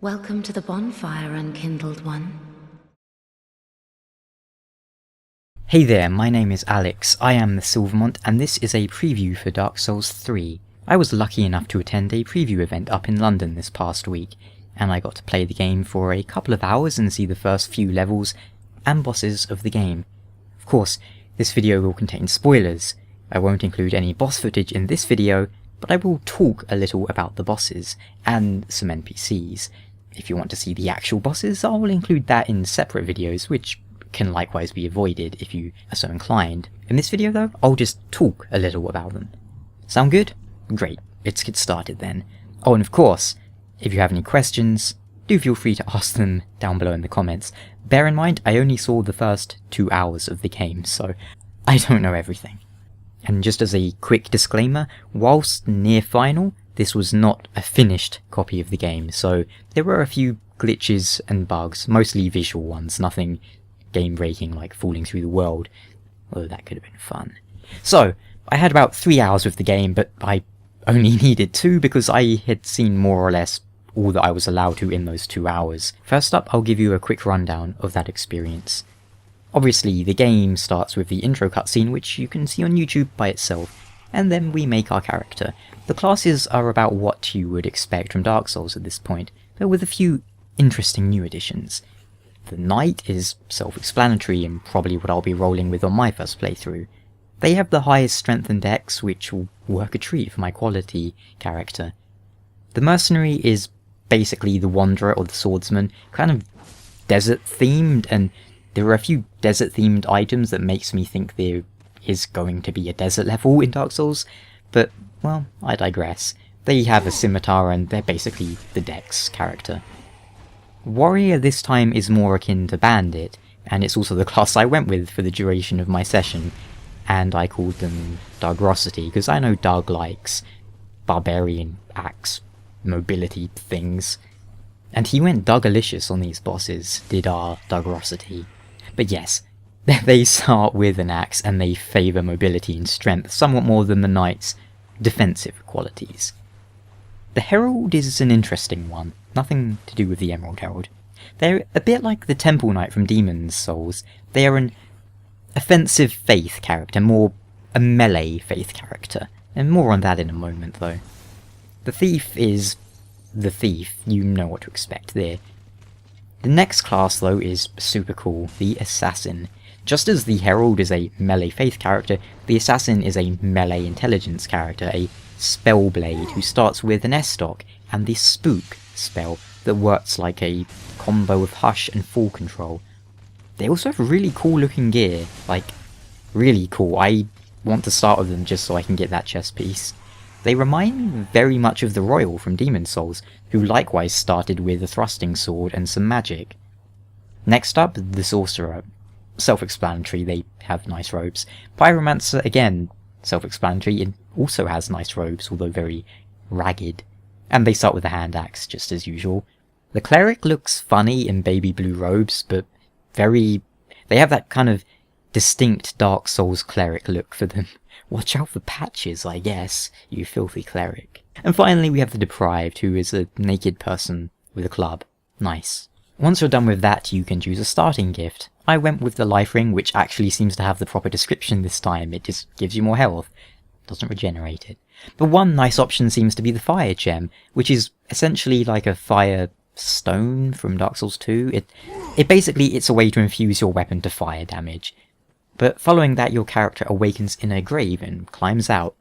Welcome to the bonfire, unkindled one. Hey there, my name is Alex, I am the Mont, and this is a preview for Dark Souls 3. I was lucky enough to attend a preview event up in London this past week, and I got to play the game for a couple of hours and see the first few levels and bosses of the game. Of course, this video will contain spoilers. I won't include any boss footage in this video, but I will talk a little about the bosses, and some NPCs. If you want to see the actual bosses, I'll include that in separate videos, which can likewise be avoided if you are so inclined. In this video though, I'll just talk a little about them. Sound good? Great, let's get started then. Oh, and of course, if you have any questions, do feel free to ask them down below in the comments. Bear in mind, I only saw the first 2 hours of the game, so I don't know everything. And just as a quick disclaimer, whilst near final, this was not a finished copy of the game, so there were a few glitches and bugs, mostly visual ones, nothing game-breaking like falling through the world, although that could have been fun. So, I had about 3 hours with the game, but I only needed 2 because I had seen more or less all that I was allowed to in those 2 hours. First up, I'll give you a quick rundown of that experience. Obviously, the game starts with the intro cutscene, which you can see on YouTube by itself, and then we make our character. The classes are about what you would expect from Dark Souls at this point, but with a few interesting new additions. The Knight is self-explanatory and probably what I'll be rolling with on my first playthrough. They have the highest strength and dex, which will work a treat for my quality character. The Mercenary is basically the Wanderer or the Swordsman, kind of desert-themed, and there are a few desert-themed items that makes me think there is going to be a desert level in Dark Souls, but, well, I digress. They have a scimitar and they're basically the dex character. Warrior this time is more akin to Bandit, and it's also the class I went with for the duration of my session, and I called them Dargrosity, because I know Darg likes barbarian axe mobility things. And he went Dargalicious on these bosses, did our Dargrosity. But yes, they start with an axe and they favour mobility and strength somewhat more than the Knight's defensive qualities. The Herald is an interesting one, nothing to do with the Emerald Herald. They're a bit like the Temple Knight from Demon's Souls. They are an offensive faith character, more a melee faith character, and more on that in a moment though. The Thief is the Thief, you know what to expect there. The next class though is super cool, the Assassin. Just as the Herald is a melee faith character, the Assassin is a melee intelligence character, a spellblade who starts with an S-stock and the Spook spell that works like a combo of Hush and Full Control. They also have really cool looking gear, like really cool. I want to start with them just so I can get that chest piece. They remind me very much of the Royal from Demon's Souls, who likewise started with a thrusting sword and some magic. Next up, the Sorcerer. Self-explanatory, they have nice robes. Pyromancer, again, self-explanatory, it also has nice robes, although very ragged. And they start with a hand axe, just as usual. The Cleric looks funny in baby blue robes, but they have that kind of distinct Dark Souls Cleric look for them. Watch out for patches, I guess, you filthy Cleric. And finally we have the Deprived, who is a naked person with a club. Nice. Once you're done with that, you can choose a starting gift. I went with the Life Ring, which actually seems to have the proper description this time. It just gives you more health. Doesn't regenerate it. But one nice option seems to be the Fire Gem, which is essentially like a fire stone from Dark Souls 2. It's a way to infuse your weapon to fire damage. But following that, your character awakens in a grave and climbs out.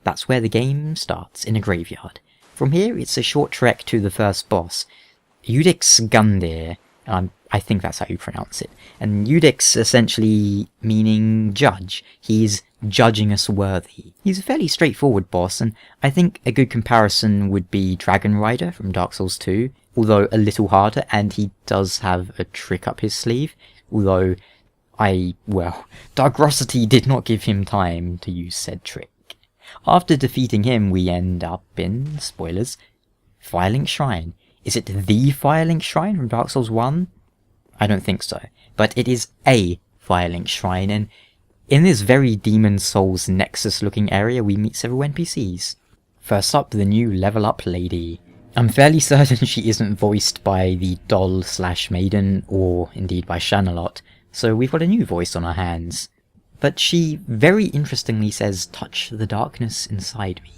That's where the game starts, in a graveyard. From here, it's a short trek to the first boss, Udix Gundyr. I think that's how you pronounce it. And Udix essentially meaning judge. He's judging us worthy. He's a fairly straightforward boss, and I think a good comparison would be Dragon Rider from Dark Souls 2, although a little harder, and he does have a trick up his sleeve, although Dargrosity did not give him time to use said trick. After defeating him, we end up in, spoilers, Firelink Shrine. Is it the Firelink Shrine from Dark Souls 1? I don't think so, but it is a Firelink Shrine, and in this very Demon's Souls Nexus looking area we meet several NPCs. First up, the new level up lady. I'm fairly certain she isn't voiced by the doll/maiden, or indeed by Shanalot, so we've got a new voice on our hands. But she very interestingly says, "Touch the darkness inside me."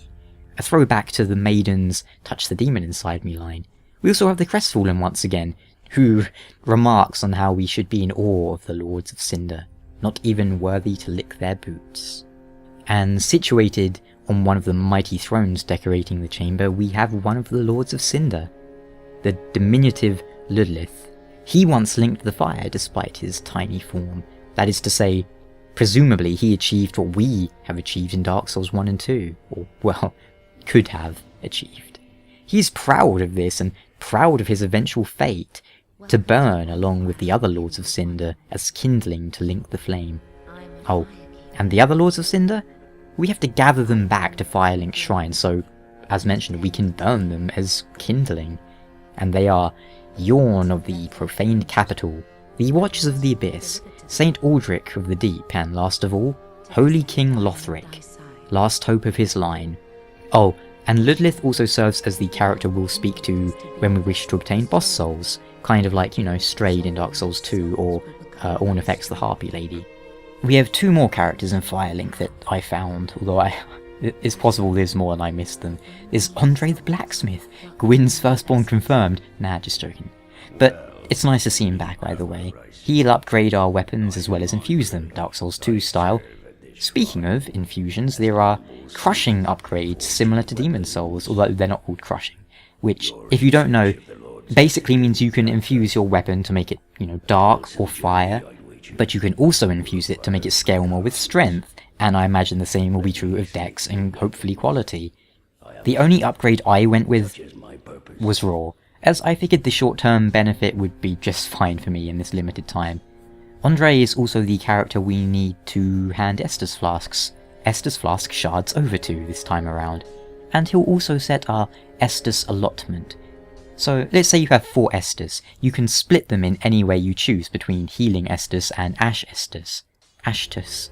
A throwback to the maiden's "Touch the demon inside me" line. We also have the Crestfallen once again, who remarks on how we should be in awe of the Lords of Cinder, not even worthy to lick their boots. And situated on one of the mighty thrones decorating the chamber, we have one of the Lords of Cinder, the diminutive Ludlith. He once linked the fire despite his tiny form. That is to say, presumably he achieved what we have achieved in Dark Souls 1 and 2, or, well, could have achieved. He's proud of this, and proud of his eventual fate, to burn along with the other Lords of Cinder as kindling to link the flame. Oh, and the other Lords of Cinder? We have to gather them back to Firelink Shrine, so, as mentioned, we can burn them as kindling. And they are Yorn of the Profaned Capital, the Watchers of the Abyss, Saint Aldrich of the Deep, and last of all, Holy King Lothric, last hope of his line. Oh, and Ludlith also serves as the character we'll speak to when we wish to obtain boss souls, kind of like, you know, Strayed in Dark Souls 2, or Ornifex the Harpy Lady. We have two more characters in Firelink that I found, although it's possible there's more and I missed them. There's Andre the Blacksmith, Gwyn's firstborn confirmed. Nah, just joking. But it's nice to see him back either way. He'll upgrade our weapons as well as infuse them, Dark Souls 2 style. Speaking of infusions, there are crushing upgrades similar to Demon Souls, although they're not called crushing, which, if you don't know, basically means you can infuse your weapon to make it, you know, dark or fire, but you can also infuse it to make it scale more with strength, and I imagine the same will be true of dex and hopefully quality. The only upgrade I went with was raw, as I figured the short-term benefit would be just fine for me in this limited time. Andre is also the character we need to hand Estus Flask shards over to this time around, and he'll also set our Estus allotment. So let's say you have 4 Estus, you can split them in any way you choose between Healing Estus and Ash Estus. Ashtus.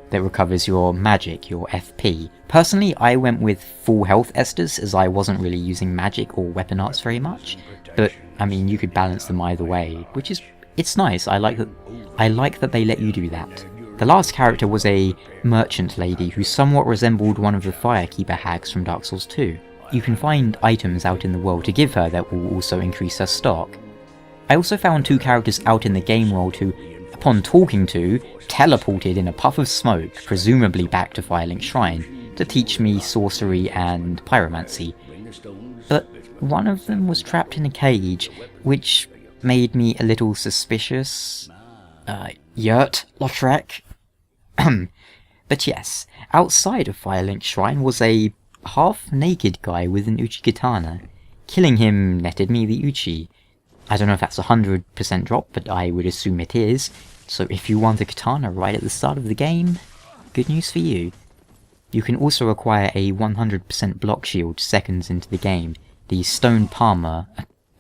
That recovers your magic, your FP. Personally, I went with full health Estus as I wasn't really using magic or weapon arts very much, but I mean you could balance them either way, which is, it's nice. I like that they let you do that. The last character was a merchant lady who somewhat resembled one of the Firekeeper hags from Dark Souls 2. You can find items out in the world to give her that will also increase her stock. I also found 2 characters out in the game world who, upon talking to, teleported in a puff of smoke, presumably back to Firelink Shrine, to teach me sorcery and pyromancy. But one of them was trapped in a cage, which made me a little suspicious. Yurt, Lothric. But yes, outside of Firelink Shrine was a half-naked guy with an Uchi katana. Killing him netted me the Uchi. I don't know if that's a 100% drop, but I would assume it is, so if you want a katana right at the start of the game, good news for you. You can also acquire a 100% block shield seconds into the game, the Stone Palmer,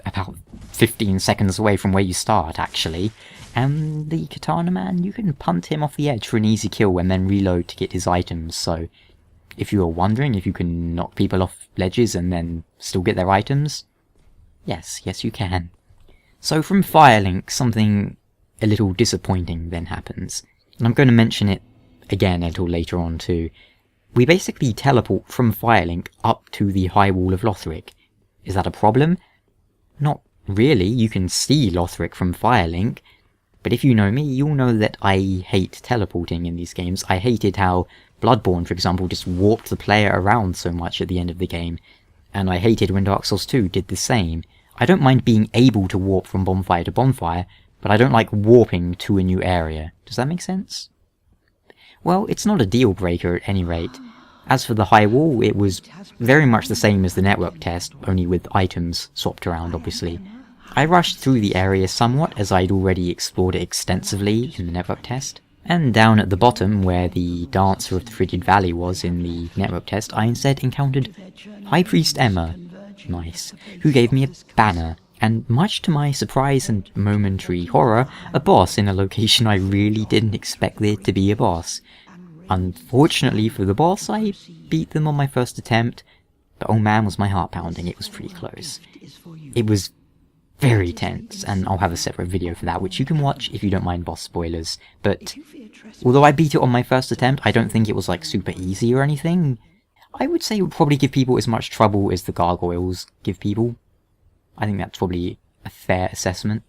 about 15 seconds away from where you start actually, and the katana man, you can punt him off the edge for an easy kill and then reload to get his items, so if you are wondering if you can knock people off ledges and then still get their items, yes you can. So from Firelink, something a little disappointing then happens, and I'm going to mention it again a little later on too. We basically teleport from Firelink up to the High Wall of Lothric. Is that a problem? Not really, you can see Lothric from Firelink, but if you know me, you'll know that I hate teleporting in these games. I hated how Bloodborne, for example, just warped the player around so much at the end of the game, and I hated when Dark Souls 2 did the same. I don't mind being able to warp from bonfire to bonfire, but I don't like warping to a new area. Does that make sense? Well, it's not a deal breaker at any rate. As for the High Wall, it was very much the same as the network test, only with items swapped around obviously. I rushed through the area somewhat as I'd already explored it extensively in the network test. And down at the bottom, where the Dancer of the Frigid Valley was in the network test, I instead encountered High Priest Emma, nice, who gave me a banner, and much to my surprise and momentary horror, a boss in a location I really didn't expect there to be a boss. Unfortunately for the boss, I beat them on my first attempt, but oh man was my heart pounding, it was pretty close. It was very tense, and I'll have a separate video for that, which you can watch if you don't mind boss spoilers. But although I beat it on my first attempt, I don't think it was like super easy or anything. I would say it would probably give people as much trouble as the gargoyles give people. I think that's probably a fair assessment.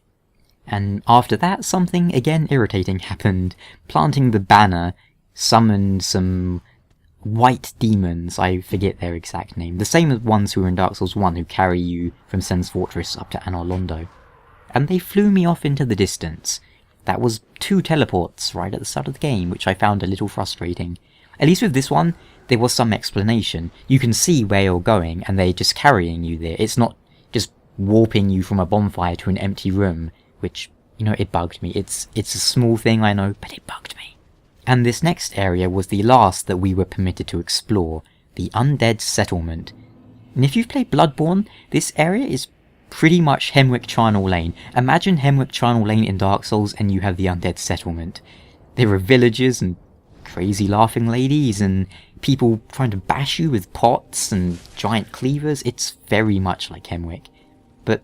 And after that, something again irritating happened. Planting the banner summoned some white demons, I forget their exact name, the same as ones who were in Dark Souls 1 who carry you from Sen's Fortress up to Anor Londo. And they flew me off into the distance. That was 2 teleports right at the start of the game, which I found a little frustrating. At least with this one, there was some explanation. You can see where you're going, and they're just carrying you there. It's not just warping you from a bonfire to an empty room, which, you know, it bugged me. It's a small thing, I know, but it bugged me. And this next area was the last that we were permitted to explore, the Undead Settlement. And if you've played Bloodborne, this area is pretty much Hemwick Charnel Lane. Imagine Hemwick Charnel Lane in Dark Souls and you have the Undead Settlement. There are villagers and crazy laughing ladies and people trying to bash you with pots and giant cleavers. It's very much like Hemwick. But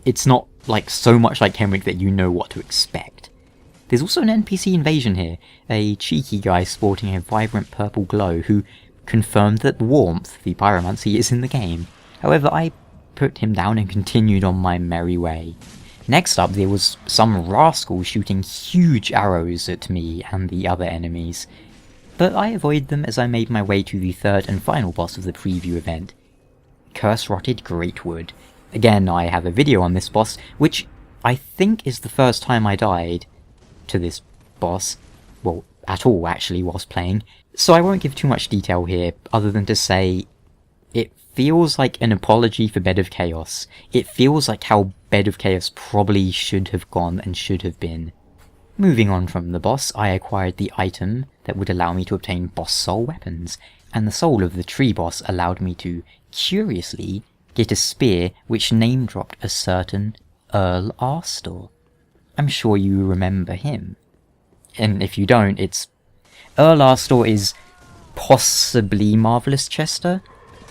it's not like so much like Hemwick that you know what to expect. There's also an NPC invasion here, a cheeky guy sporting a vibrant purple glow who confirmed that Warmth, the pyromancy, is in the game. However, I put him down and continued on my merry way. Next up, there was some rascal shooting huge arrows at me and the other enemies, but I avoided them as I made my way to the third and final boss of the preview event, Curse-Rotted Greatwood. Again, I have a video on this boss, which I think is the first time I died to this boss, well, at all actually, whilst playing, so I won't give too much detail here, other than to say, it feels like an apology for Bed of Chaos. It feels like how Bed of Chaos probably should have gone and should have been. Moving on from the boss, I acquired the item that would allow me to obtain boss soul weapons, and the soul of the tree boss allowed me to, curiously, get a spear which name-dropped a certain Earl Arstor. I'm sure you remember him. And if you don't, it's... Earl Arstor is possibly Marvelous Chester,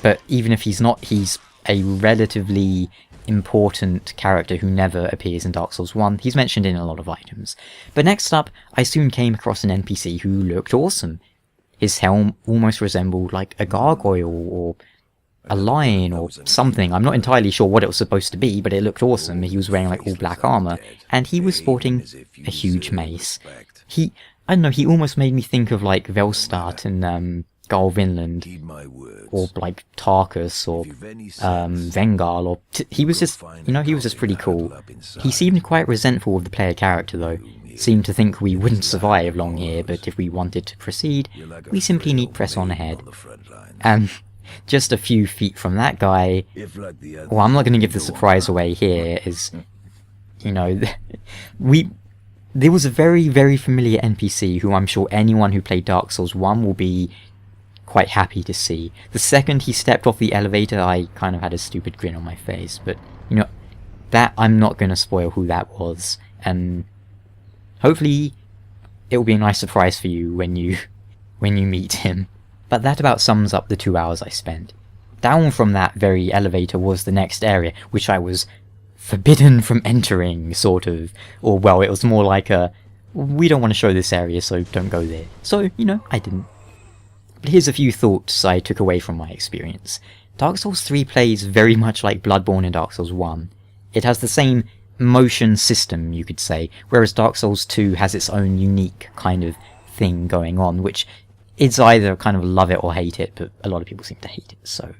but even if he's not, he's a relatively important character who never appears in Dark Souls 1. He's mentioned in a lot of items. But next up, I soon came across an NPC who looked awesome. His helm almost resembled like a gargoyle or a lion or something. I'm not entirely sure what it was supposed to be, but it looked awesome. He was wearing like all black armor, and he was sporting a huge mace. I don't know, he almost made me think of like Velstart in Garl Vinland, or like Tarkus, or Vengal, or he was just, you know, he was just pretty cool. He seemed quite resentful of the player character though, seemed to think we wouldn't survive long here, but if we wanted to proceed, we simply need press on ahead. And just a few feet from that guy, well, I'm not going to give the surprise away here, is, you know, there was a very, very familiar NPC who I'm sure anyone who played Dark Souls 1 will be quite happy to see. The second he stepped off the elevator, I kind of had a stupid grin on my face, but, you know, that I'm not going to spoil who that was, and hopefully it will be a nice surprise for you when you meet him. But that about sums up the 2 hours I spent. Down from that very elevator was the next area, which I was forbidden from entering, sort of. Or, well, it was more like a, we don't want to show this area, so don't go there. So, you know, I didn't. But here's a few thoughts I took away from my experience. Dark Souls 3 plays very much like Bloodborne and Dark Souls 1. It has the same motion system, you could say, whereas Dark Souls 2 has its own unique kind of thing going on, which it's either kind of love it or hate it, but a lot of people seem to hate it, so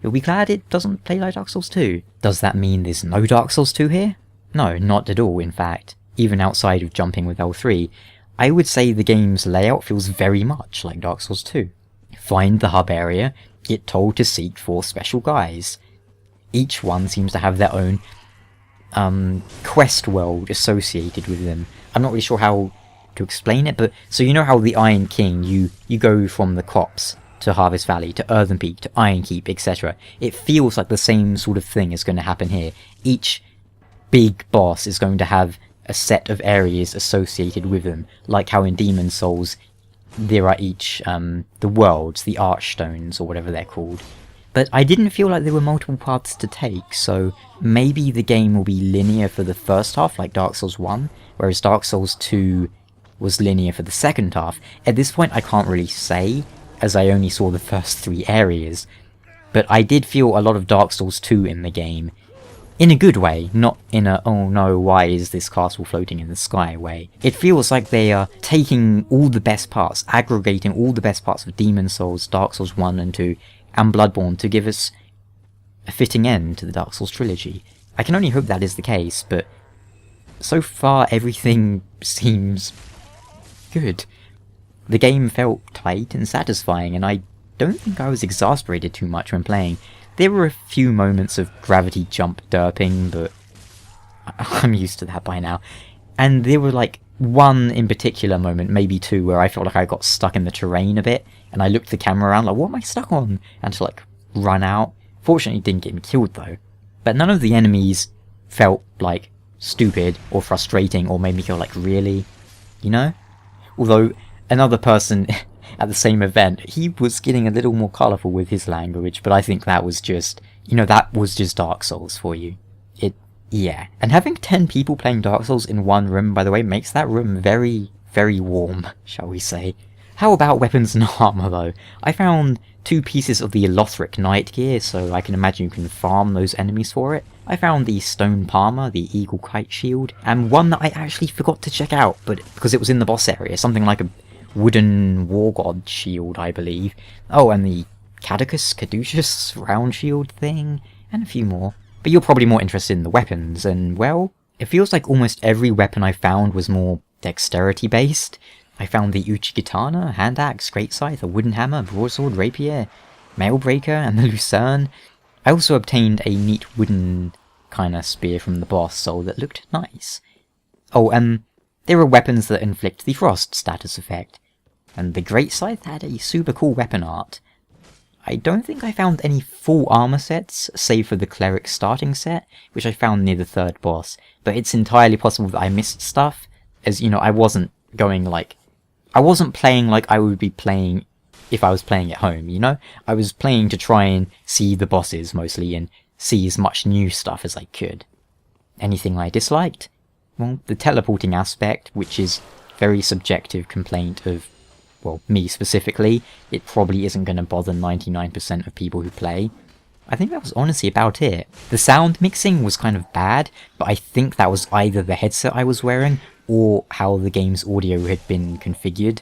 you'll be glad it doesn't play like Dark Souls 2. Does that mean there's no Dark Souls 2 here? No, not at all, in fact. Even outside of jumping with L3, I would say the game's layout feels very much like Dark Souls 2. Find the hub area, get told to seek 4 special guys. Each one seems to have their own quest world associated with them. I'm not really sure how to explain it, but so you know how the Iron King, you go from the Copse to Harvest Valley, to Earthen Peak, to Ironkeep, etc. It feels like the same sort of thing is going to happen here. Each big boss is going to have a set of areas associated with them, like how in Demon Souls there are each, the worlds, the Archstones, or whatever they're called. but I didn't feel like there were multiple paths to take, so maybe the game will be linear for the first half, like Dark Souls 1, whereas Dark Souls 2 was linear for the second half. At this point I can't really say, as I only saw the first 3 areas, but I did feel a lot of Dark Souls 2 in the game, in a good way, not in a oh no, why is this castle floating in the sky way. It feels like they are taking all the best parts, aggregating all the best parts of Demon Souls, Dark Souls 1 and 2, and Bloodborne to give us a fitting end to the Dark Souls trilogy. I can only hope that is the case, but so far everything seems good. The game felt tight and satisfying, and I don't think I was exasperated too much when playing. There were a few moments of gravity jump derping, but I'm used to that by now. And there were like one in particular moment, maybe 2, where I felt like I got stuck in the terrain a bit, and I looked the camera around like, what am I stuck on? And to like run out. Fortunately it didn't get me killed though. But none of the enemies felt like stupid or frustrating or made me feel like really, you know? Although another person at the same event, he was getting a little more colourful with his language, but I think that was just, you know, that was just Dark Souls for you. Yeah. And having 10 people playing Dark Souls in one room, by the way, makes that room very, very warm, shall we say. How about weapons and armour, though? I found 2 pieces of the Lothric Knight gear, so I can imagine you can farm those enemies for it. I found the Stone Palmer, the Eagle Kite Shield, and one that I actually forgot to check out, but because it was in the boss area, something like a wooden War God shield, I believe. Oh, and the Caduceus round shield thing, and a few more. But you're probably more interested in the weapons, and well, it feels like almost every weapon I found was more dexterity based. I found the Uchigatana, hand axe, great scythe, a wooden hammer, broadsword, rapier, mailbreaker, and the lucerne. I also obtained a neat wooden kinda spear from the boss soul that looked nice. Oh, there are weapons that inflict the frost status effect, and the great scythe had a super cool weapon art. I don't think I found any full armor sets, save for the cleric starting set, which I found near the 3rd boss, but it's entirely possible that I missed stuff, as, you know, I wasn't playing like I would be playing if I was playing at home, you know? I was playing to try and see the bosses, mostly, and see as much new stuff as I could. Anything I disliked? Well, the teleporting aspect, which is very subjective complaint of, well, me specifically. It probably isn't going to bother 99% of people who play. I think that was honestly about it. The sound mixing was kind of bad, but I think that was either the headset I was wearing or how the game's audio had been configured.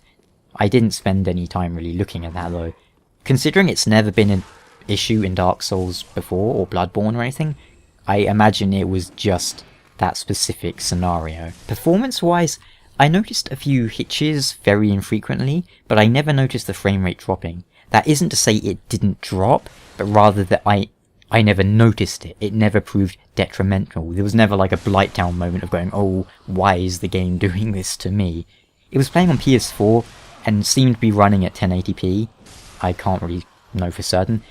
I didn't spend any time really looking at that though. Considering it's never been an issue in Dark Souls before, or Bloodborne or anything, I imagine it was just that specific scenario. Performance-wise, I noticed a few hitches very infrequently, but I never noticed the frame rate dropping. That isn't to say it didn't drop, but rather that I never noticed it. It never proved detrimental. There was never like a blight down moment of going, oh, why is the game doing this to me? It was playing on PS4 and seemed to be running at 1080p. I can't really know for certain,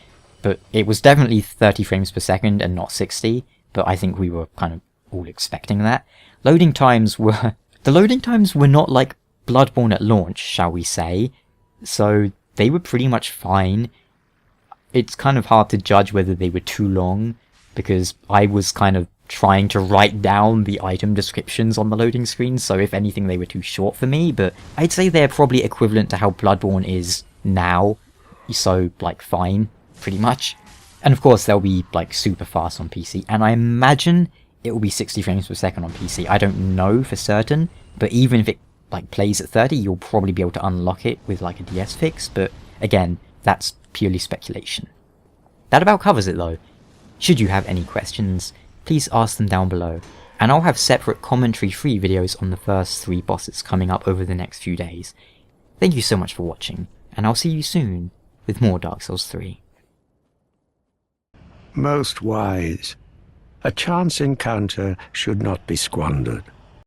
but it was definitely 30 frames per second and not 60, but I think we were kind of all expecting that. Loading times were... The loading times were not like Bloodborne at launch, shall we say, so they were pretty much fine. It's kind of hard to judge whether they were too long, because I was kind of trying to write down the item descriptions on the loading screen, so if anything they were too short for me, but I'd say they're probably equivalent to how Bloodborne is now, so like fine, pretty much. And of course they'll be like super fast on PC, and I imagine it will be 60 frames per second on PC. I don't know for certain, but even if it like plays at 30, you'll probably be able to unlock it with like a DS fix, but again, that's purely speculation. That about covers it though. Should you have any questions, please ask them down below, and I'll have separate commentary-free videos on the first 3 bosses coming up over the next few days. Thank you so much for watching, and I'll see you soon with more Dark Souls 3. Most wise. A chance encounter should not be squandered.